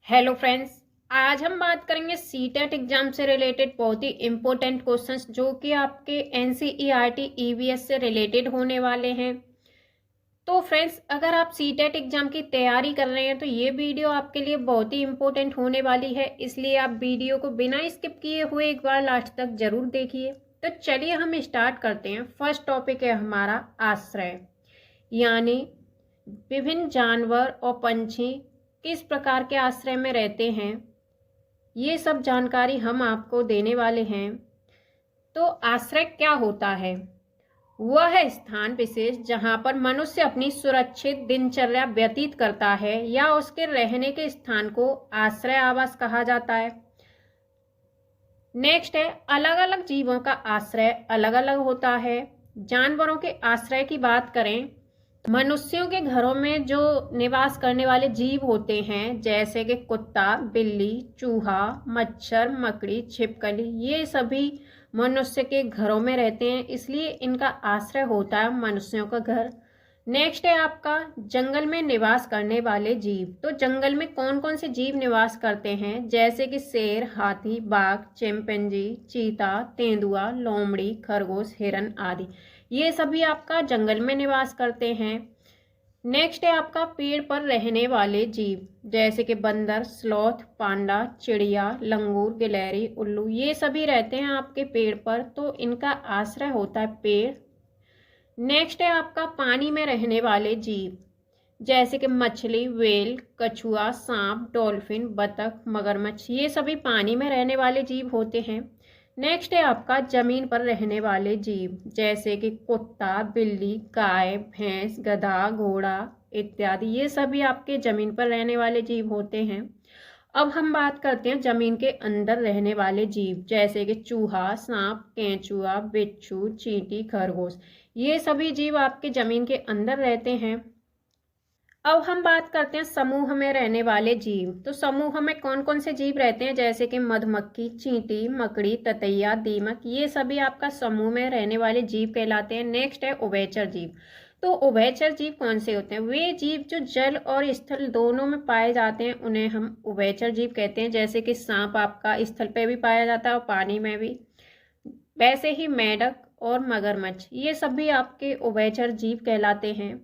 Hello friends. आज हम बात करेंगे सीटेट एग्जाम से रिलेटेड बहुत ही इम्पोर्टेंट क्वेश्चंस जो कि आपके एनसीईआरटी ईवीएस से रिलेटेड होने वाले हैं। तो फ्रेंड्स, अगर आप सीटेट एग्जाम की तैयारी कर रहे हैं तो ये वीडियो आपके लिए बहुत ही इम्पोर्टेंट होने वाली है, इसलिए आप वीडियो को बिना स्किप किए हुए एक बार लास्ट तक जरूर देखिए। तो चलिए हम स्टार्ट करते हैं। फर्स्ट टॉपिक है हमारा आश्रय, यानी विभिन्न जानवर और पंछी किस प्रकार के आश्रय में रहते हैं, ये सब जानकारी हम आपको देने वाले हैं। तो आश्रय क्या होता है? वह है स्थान विशेष जहां पर मनुष्य अपनी सुरक्षित दिनचर्या व्यतीत करता है या उसके रहने के स्थान को आश्रय आवास कहा जाता है। नेक्स्ट है अलग अलग जीवों का आश्रय अलग अलग होता है। जानवरों के आश्रय की बात करें, मनुष्यों के घरों में जो निवास करने वाले जीव होते हैं जैसे कि कुत्ता, बिल्ली, चूहा, मच्छर, मकड़ी, छिपकली, ये सभी मनुष्य के घरों में रहते हैं, इसलिए इनका आश्रय होता है मनुष्यों का घर। नेक्स्ट है आपका जंगल में निवास करने वाले जीव। तो जंगल में कौन कौन से जीव निवास करते हैं, जैसे कि शेर, हाथी, बाघ, चिंपैंजी, चीता, तेंदुआ, लोमड़ी, खरगोश, हिरन आदि, ये सभी आपका जंगल में निवास करते हैं। नेक्स्ट है आपका पेड़ पर रहने वाले जीव, जैसे कि बंदर, स्लॉथ, पांडा, चिड़िया, लंगूर, गिलहरी, उल्लू, ये सभी रहते हैं आपके पेड़ पर, तो इनका आश्रय होता है पेड़। नेक्स्ट है आपका पानी में रहने वाले जीव, जैसे कि मछली, व्हेल, कछुआ, सांप, डॉल्फिन, बतख, मगरमच्छ, ये सभी पानी में रहने वाले जीव होते हैं। नेक्स्ट है आपका जमीन पर रहने वाले जीव, जैसे कि कुत्ता, बिल्ली, गाय, भैंस, गधा, घोड़ा इत्यादि, ये सभी आपके जमीन पर रहने वाले जीव होते हैं। अब हम बात करते हैं जमीन के अंदर रहने वाले जीव, जैसे कि चूहा, सांप, केंचुआ, बिच्छू, चींटी, खरगोश, ये सभी जीव आपके जमीन के अंदर रहते हैं। अब हम बात करते हैं समूह में रहने वाले जीव। तो समूह में कौन कौन से जीव रहते हैं, जैसे कि मधुमक्खी, चींटी, मकड़ी, ततैया, दीमक, ये सभी आपका समूह में रहने वाले जीव कहलाते हैं। नेक्स्ट है उभयचर जीव। तो उभयचर जीव कौन से होते हैं? वे जीव जो जल और स्थल दोनों में पाए जाते हैं उन्हें हम उभयचर जीव कहते हैं। जैसे कि सांप आपका स्थल पे भी पाया जाता है और पानी में भी, वैसे ही मेंढक और मगरमच्छ, ये सभी आपके उभयचर जीव कहलाते हैं।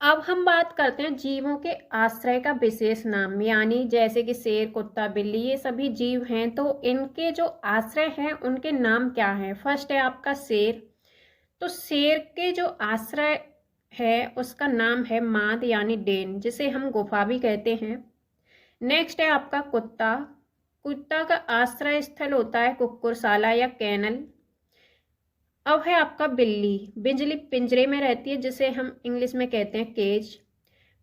अब हम बात करते हैं जीवों के आश्रय का विशेष नाम, यानी जैसे कि शेर, कुत्ता, बिल्ली, ये सभी जीव हैं, तो इनके जो आश्रय हैं उनके नाम क्या हैं? फर्स्ट है आपका शेर। तो शेर के जो आश्रय है उसका नाम है माद यानी डेन, जिसे हम गुफा भी कहते हैं। नेक्स्ट है आपका कुत्ता। कुत्ता का आश्रय स्थल होता है कुक्कुरशाला या कैनल। अब है आपका बिल्ली। बिजली पिंजरे में रहती है, जिसे हम इंग्लिश में कहते हैं केज।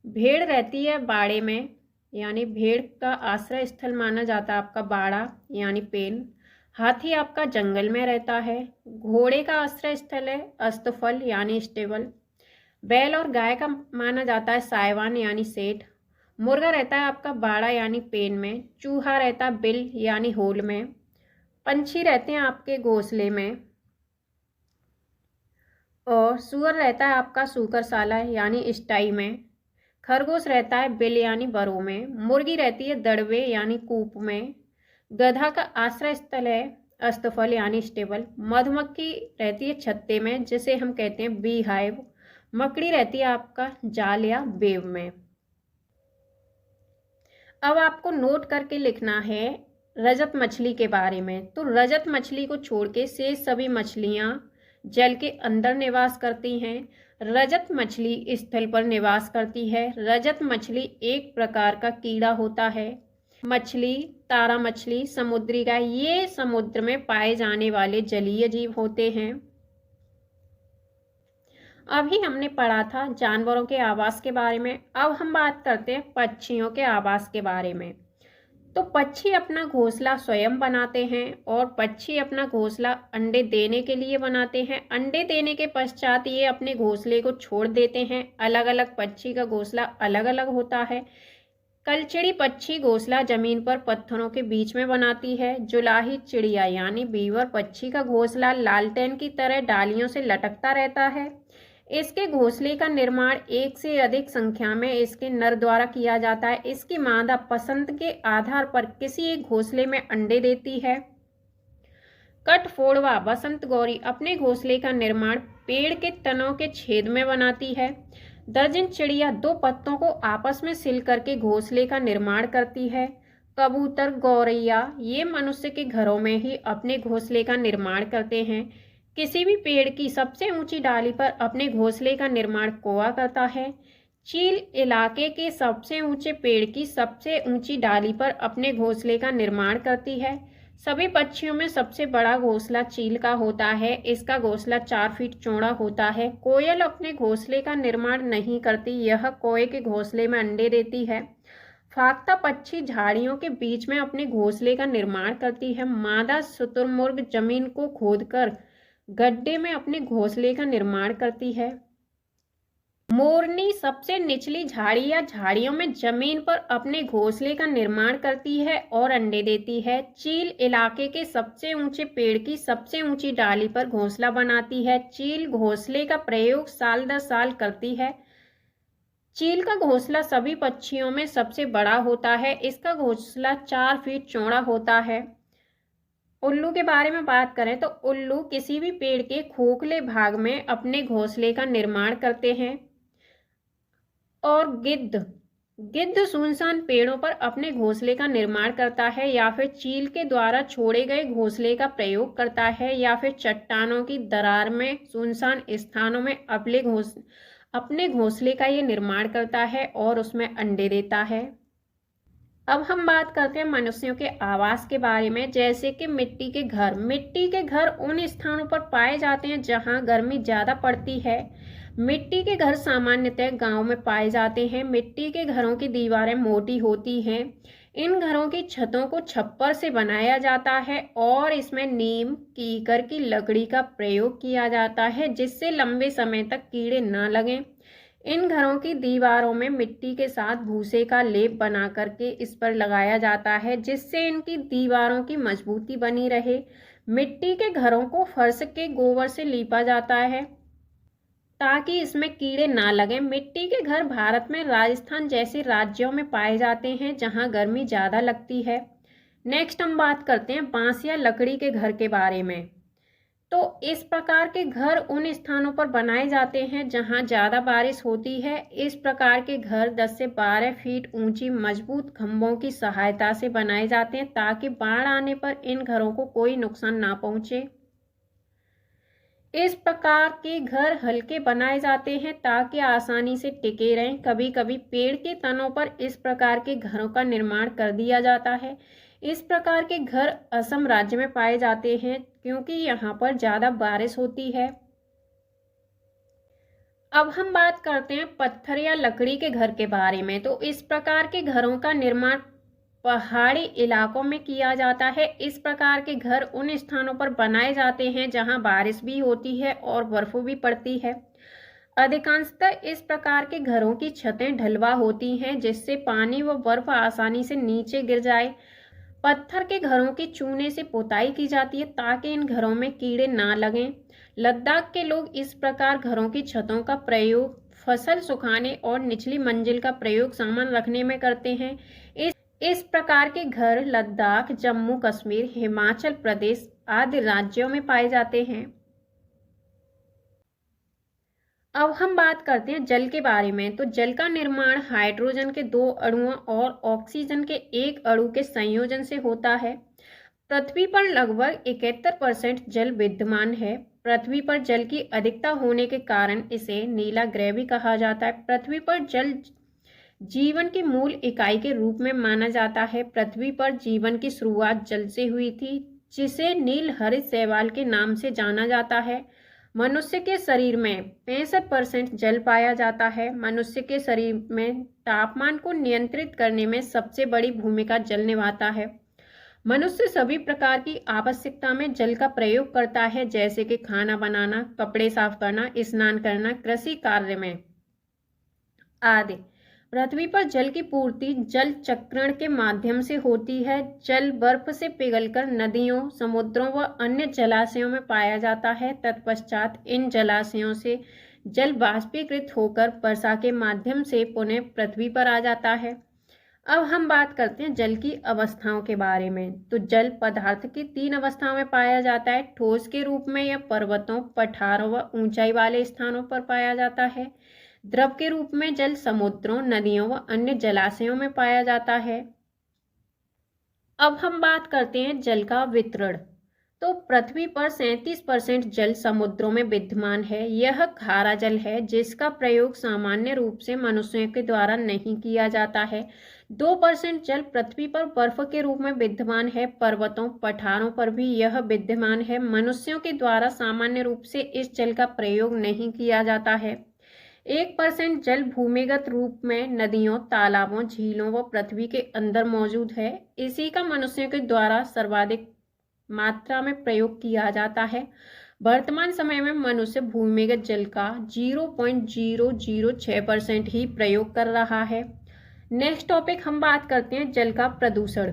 भेड़ रहती है बाड़े में, यानी भेड़ का आश्रय स्थल माना जाता है आपका बाड़ा यानी पेन। हाथी आपका जंगल में रहता है। घोड़े का आश्रय स्थल है अस्तफल यानी स्टेबल। बैल और गाय का माना जाता है सायवान यानी सेठ। मुर्गा रहता है आपका बाड़ा यानी पेन में। चूहा रहता है बिल यानी होल में। पंछी रहते हैं आपके घोंसले में। और सूअर रहता है आपका सूकरशाला यानी स्टाई में। खरगोश रहता है बिल यानी बरो में। मुर्गी रहती है दड़बे यानी कूप में। गधा का आश्रय स्थल है अस्तफल यानी स्टेबल। मधुमक्खी रहती है छत्ते में, जिसे हम कहते हैं बी हाइव। मकड़ी रहती है आपका जाल या बेव में। अब आपको नोट करके लिखना है रजत मछली के बारे में। तो रजत मछली को छोड़ के शेष सभी मछलियां जल के अंदर निवास करती हैं। रजत मछली स्थल पर निवास करती है। रजत मछली एक प्रकार का कीड़ा होता है। मछली, तारा मछली, समुद्री गाय, ये समुद्र में पाए जाने वाले जलीय जीव होते हैं। अभी हमने पढ़ा था जानवरों के आवास के बारे में। अब हम बात करते हैं पक्षियों के आवास के बारे में। तो पक्षी अपना घोंसला स्वयं बनाते हैं और पक्षी अपना घोंसला अंडे देने के लिए बनाते हैं। अंडे देने के पश्चात ये अपने घोंसले को छोड़ देते हैं। अलग अलग पक्षी का घोंसला अलग अलग होता है। कलचिड़ी पक्षी घोंसला जमीन पर पत्थरों के बीच में बनाती है। जुलाही चिड़िया यानी बीवर पक्षी का घोंसला लालटेन की तरह डालियों से लटकता रहता है। इसके घोंसले का निर्माण एक से अधिक संख्या में इसके नर द्वारा किया जाता है। इसकी मादा पसंद के आधार पर किसी एक घोंसले में अंडे देती है। कठफोड़वा बसंत गौरी अपने घोंसले का निर्माण पेड़ के तनों के छेद में बनाती है। दर्जन चिड़िया दो पत्तों को आपस में सिल करके घोंसले का निर्माण करती है। कबूतर, गौरैया ये मनुष्य के घरों में ही अपने घोंसले का निर्माण करते हैं। किसी भी पेड़ की सबसे ऊंची डाली पर अपने घोंसले का निर्माण कौवा करता है। चील इलाके के सबसे ऊंचे पेड़ की सबसे ऊंची डाली पर अपने घोंसले का निर्माण करती है। सभी पक्षियों में सबसे बड़ा घोंसला चील का होता है। इसका घोंसला 4 फीट चौड़ा होता है। कोयल अपने घोंसले का निर्माण नहीं करती, यह कोए के घोंसले में अंडे देती है। फाख्ता पक्षी झाड़ियों के बीच में अपने घोंसले का निर्माण करती है। मादा शुतुरमुर्ग जमीन को खोदकर गड्ढे में अपने घोंसले का निर्माण करती है। मोरनी सबसे निचली झाड़ी या झाड़ियों में जमीन पर अपने घोंसले का निर्माण करती है और अंडे देती है। चील इलाके के सबसे ऊंचे पेड़ की सबसे ऊंची डाली पर घोंसला बनाती है। चील घोंसले का प्रयोग साल दर साल करती है। चील का घोंसला सभी पक्षियों में सबसे बड़ा होता है। इसका घोंसला 4 फीट चौड़ा होता है। उल्लू के बारे में बात करें तो उल्लू किसी भी पेड़ के खोखले भाग में अपने घोंसले का निर्माण करते हैं। और गिद्ध सुनसान पेड़ों पर अपने घोंसले का निर्माण करता है या फिर चील के द्वारा छोड़े गए घोंसले का प्रयोग करता है या फिर चट्टानों की दरार में सुनसान स्थानों में अपने घोंसले का ये निर्माण करता है और उसमें अंडे देता है। अब हम बात करते हैं मनुष्यों के आवास के बारे में, जैसे कि मिट्टी के घर। मिट्टी के घर उन स्थानों पर पाए जाते हैं जहां गर्मी ज्यादा पड़ती है। मिट्टी के घर सामान्यतः गांव में पाए जाते हैं। मिट्टी के घरों की दीवारें मोटी होती हैं। इन घरों की छतों को छप्पर से बनाया जाता है और इसमें नीम, कीकर की लकड़ी का प्रयोग किया जाता है जिससे लंबे समय तक कीड़े न लगें। इन घरों की दीवारों में मिट्टी के साथ भूसे का लेप बना करके इस पर लगाया जाता है जिससे इनकी दीवारों की मजबूती बनी रहे। मिट्टी के घरों को फर्श के गोबर से लीपा जाता है ताकि इसमें कीड़े ना लगें। मिट्टी के घर भारत में राजस्थान जैसे राज्यों में पाए जाते हैं जहां गर्मी ज़्यादा लगती है। नेक्स्ट हम बात करते हैं बांस या लकड़ी के घर के बारे में। तो इस प्रकार के घर उन स्थानों पर बनाए जाते हैं जहां ज़्यादा बारिश होती है। इस प्रकार के घर 10 से 12 फीट ऊंची मजबूत खंभों की सहायता से बनाए जाते हैं ताकि बाढ़ आने पर इन घरों को कोई नुकसान ना पहुंचे। इस प्रकार के घर हल्के बनाए जाते हैं ताकि आसानी से टिके रहें। कभी कभी पेड़ के तनों पर इस प्रकार के घरों का निर्माण कर दिया जाता है। इस प्रकार के घर असम राज्य में पाए जाते हैं क्योंकि यहाँ पर ज़्यादा बारिश होती है। अब हम बात करते हैं पत्थर या लकड़ी के घर के बारे में। तो इस प्रकार के घरों का निर्माण पहाड़ी इलाकों में किया जाता है। इस प्रकार के घर उन स्थानों पर बनाए जाते हैं जहां बारिश भी होती है और बर्फ भी पड़ती है। अधिकांशतः इस प्रकार के घरों की छतें ढलवा होती हैं जिससे पानी व बर्फ आसानी से नीचे गिर जाए। पत्थर के घरों की चूने से पुताई की जाती है ताकि इन घरों में कीड़े ना लगें। लद्दाख के लोग इस प्रकार घरों की छतों का प्रयोग फसल सुखाने और निचली मंजिल का प्रयोग सामान रखने में करते हैं। इस प्रकार के घर लद्दाख, जम्मू कश्मीर, हिमाचल प्रदेश आदि राज्यों में पाए जाते हैं। अब हम बात करते हैं जल के बारे में। तो जल का निर्माण हाइड्रोजन के 2 अणुओं और ऑक्सीजन के 1 अणु के संयोजन से होता है। पृथ्वी पर लगभग 71% जल विद्यमान है। पृथ्वी पर जल की अधिकता होने के कारण इसे नीला ग्रह भी कहा जाता है। पृथ्वी पर जल जीवन की मूल इकाई के रूप में माना जाता है। पृथ्वी पर जीवन की शुरुआत जल से हुई थी जिसे नील हरित शैवाल के नाम से जाना जाता है। मनुष्य के शरीर में 65% जल पाया जाता है। मनुष्य के शरीर में तापमान को नियंत्रित करने में सबसे बड़ी भूमिका जल निभाता है। मनुष्य सभी प्रकार की आवश्यकता में जल का प्रयोग करता है जैसे कि खाना बनाना, कपड़े साफ करना, स्नान करना, कृषि कार्य में आदि। पृथ्वी पर जल की पूर्ति जल चक्रण के माध्यम से होती है। जल बर्फ से पिघलकर नदियों, समुद्रों व अन्य जलाशयों में पाया जाता है। तत्पश्चात इन जलाशयों से जल वाष्पीकृत होकर वर्षा के माध्यम से पुनः पृथ्वी पर आ जाता है। अब हम बात करते हैं जल की अवस्थाओं के बारे में। तो जल पदार्थ की 3 अवस्थाओं में पाया जाता है। ठोस के रूप में यह पर्वतों, पठारों व ऊंचाई वाले स्थानों पर पाया जाता है। द्रव के रूप में जल समुद्रों, नदियों व अन्य जलाशयों में पाया जाता है। अब हम बात करते हैं जल का वितरण। तो पृथ्वी पर 37% जल समुद्रों में विद्यमान है। यह खारा जल है जिसका प्रयोग सामान्य रूप से मनुष्यों के द्वारा नहीं किया जाता है। 2% जल पृथ्वी पर बर्फ के रूप में विद्यमान है। पर्वतों, पठारों पर भी यह विद्यमान है। मनुष्यों के द्वारा सामान्य रूप से इस जल का प्रयोग नहीं किया जाता है। 1% जल भूमिगत रूप में नदियों, तालाबों, झीलों व पृथ्वी के अंदर मौजूद है। इसी का मनुष्यों के द्वारा सर्वाधिक मात्रा में प्रयोग किया जाता है। वर्तमान समय में मनुष्य भूमिगत जल का 0.006% ही प्रयोग कर रहा है। नेक्स्ट टॉपिक हम बात करते हैं जल का प्रदूषण।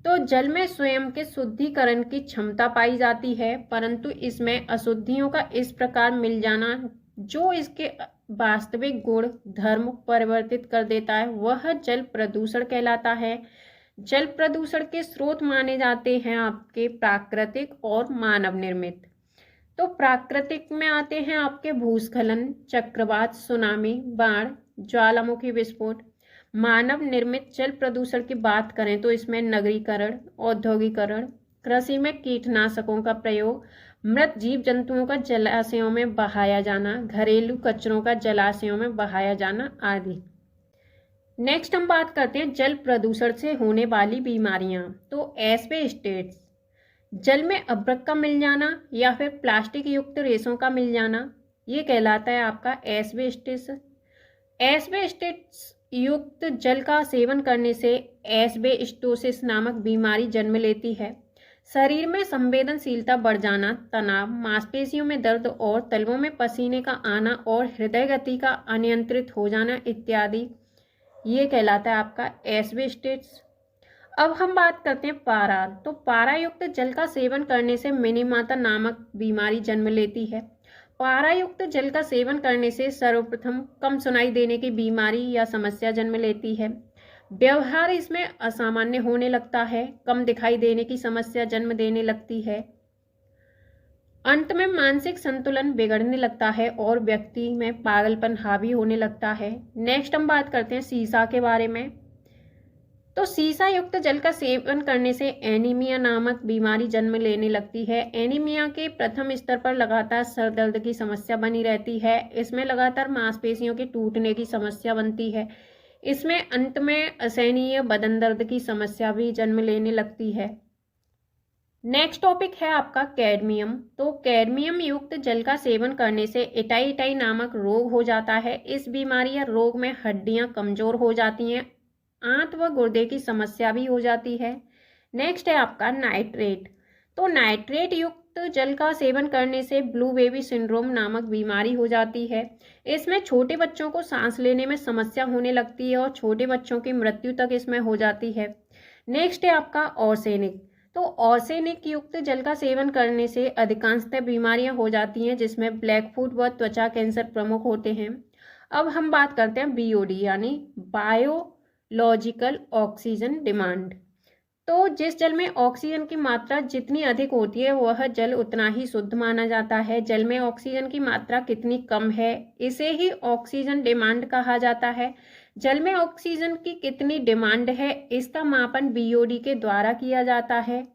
तो जल में स्वयं के शुद्धिकरण की क्षमता पाई जाती है, परंतु इसमें अशुद्धियों का इस प्रकार मिल जाना जो इसके वास्तविक गुण धर्म परिवर्तित कर देता है, वह जल प्रदूषण कहलाता है। जल प्रदूषण के स्रोत माने जाते हैं आपके प्राकृतिक और मानव निर्मित। तो प्राकृतिक में आते हैं आपके भूस्खलन, चक्रवात, सुनामी, बाढ़, ज्वालामुखी विस्फोट। मानव निर्मित जल प्रदूषण की बात करें तो इसमें नगरीकरण, औद्योगिकरण, कृषि में कीटनाशकों का प्रयोग, मृत जीव जंतुओं का जलाशयों में बहाया जाना, घरेलू कचरों का जलाशयों में बहाया जाना आदि। नेक्स्ट हम बात करते हैं जल प्रदूषण से होने वाली बीमारियां। तो एस्बेस्टस, जल में अभ्रक का मिल जाना या फिर प्लास्टिक युक्त रेशों का मिल जाना, ये कहलाता है आपका एस्बेस्टस। एस्बेस्टस युक्त जल का सेवन करने से एस्बेस्टोसिस नामक बीमारी जन्म लेती है। शरीर में संवेदनशीलता बढ़ जाना, तनाव, मांसपेशियों में दर्द और तलवों में पसीने का आना और हृदय गति का अनियंत्रित हो जाना इत्यादि, ये कहलाता है आपका एस्बेस्टस। अब हम बात करते हैं पारा। तो पारा युक्त जल का सेवन करने से मिनीमाता नामक बीमारी जन्म लेती है। पारा युक्त जल का सेवन करने से सर्वप्रथम कम सुनाई देने की बीमारी या समस्या जन्म लेती है। व्यवहार इसमें असामान्य होने लगता है, कम दिखाई देने की समस्या जन्म देने लगती है। अंत में मानसिक संतुलन बिगड़ने लगता है और व्यक्ति में पागलपन हावी होने लगता है। नेक्स्ट हम बात करते हैं सीसा के बारे में। तो सीसा युक्त जल का सेवन करने से एनीमिया नामक बीमारी जन्म लेने लगती है। एनीमिया के प्रथम स्तर पर लगातार सर दर्द की समस्या बनी रहती है। इसमें लगातार मांसपेशियों के टूटने की समस्या बनती है। इसमें अंत में असहनीय बदन दर्द की समस्या भी जन्म लेने लगती है। नेक्स्ट टॉपिक है आपका कैडमियम। तो कैडमियम युक्त जल का सेवन करने से इटाई नामक रोग हो जाता है। इस बीमारी या रोग में हड्डियां कमजोर हो जाती हैं, आंत व गुर्दे की समस्या भी हो जाती है। नेक्स्ट है आपका नाइट्रेट। तो नाइट्रेट युक्त जल का सेवन करने से ब्लू बेबी सिंड्रोम नामक बीमारी हो जाती है। इसमें छोटे बच्चों को सांस लेने में समस्या होने लगती है और छोटे बच्चों की मृत्यु तक इसमें हो जाती है। नेक्स्ट है आपका ऑर्सेनिक। तो ऑर्सेनिक युक्त जल का सेवन करने से अधिकांशतः बीमारियां हो जाती हैं, जिसमें ब्लैक फुट व त्वचा कैंसर प्रमुख होते हैं। अब हम बात करते हैं बीओडी यानी बायोलॉजिकल ऑक्सीजन डिमांड। तो जिस जल में ऑक्सीजन की मात्रा जितनी अधिक होती है वह जल उतना ही शुद्ध माना जाता है। जल में ऑक्सीजन की मात्रा कितनी कम है इसे ही ऑक्सीजन डिमांड कहा जाता है। जल में ऑक्सीजन की कितनी डिमांड है इसका मापन बीओडी के द्वारा किया जाता है।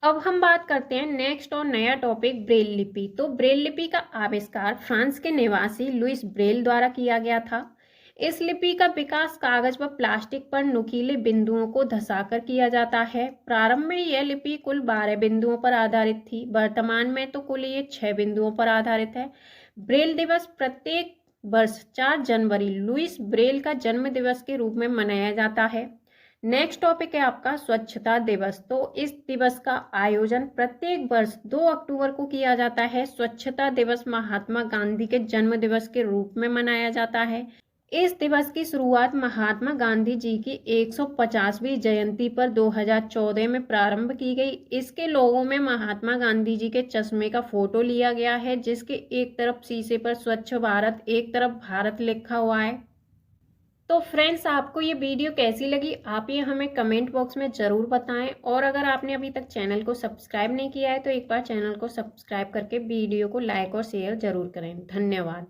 अब हम बात करते हैं नेक्स्ट और नया टॉपिक ब्रेल लिपि। तो ब्रेल लिपि का आविष्कार फ्रांस के निवासी लुइस ब्रेल द्वारा किया गया था। इस लिपि का विकास कागज व प्लास्टिक पर नुकीले बिंदुओं को धंसाकर किया जाता है। प्रारंभ में यह लिपि कुल 12 बिंदुओं पर आधारित थी। वर्तमान में तो कुल ये 6 बिंदुओं पर आधारित है। ब्रेल दिवस प्रत्येक वर्ष 4 जनवरी लुइस ब्रेल का जन्म दिवस के रूप में मनाया जाता है। नेक्स्ट टॉपिक है आपका स्वच्छता दिवस। तो इस दिवस का आयोजन प्रत्येक वर्ष 2 अक्टूबर को किया जाता है। स्वच्छता दिवस महात्मा गांधी के जन्म दिवस के रूप में मनाया जाता है। इस दिवस की शुरुआत महात्मा गांधी जी की 150वीं जयंती पर 2014 में प्रारंभ की गई। इसके लोगों में महात्मा गांधी जी के चश्मे का फोटो लिया गया है, जिसके एक तरफ शीशे पर स्वच्छ भारत, एक तरफ भारत लिखा हुआ है। तो फ्रेंड्स, आपको ये वीडियो कैसी लगी आप ये हमें कमेंट बॉक्स में ज़रूर बताएं। और अगर आपने अभी तक चैनल को सब्सक्राइब नहीं किया है तो एक बार चैनल को सब्सक्राइब करके वीडियो को लाइक और शेयर ज़रूर करें। धन्यवाद।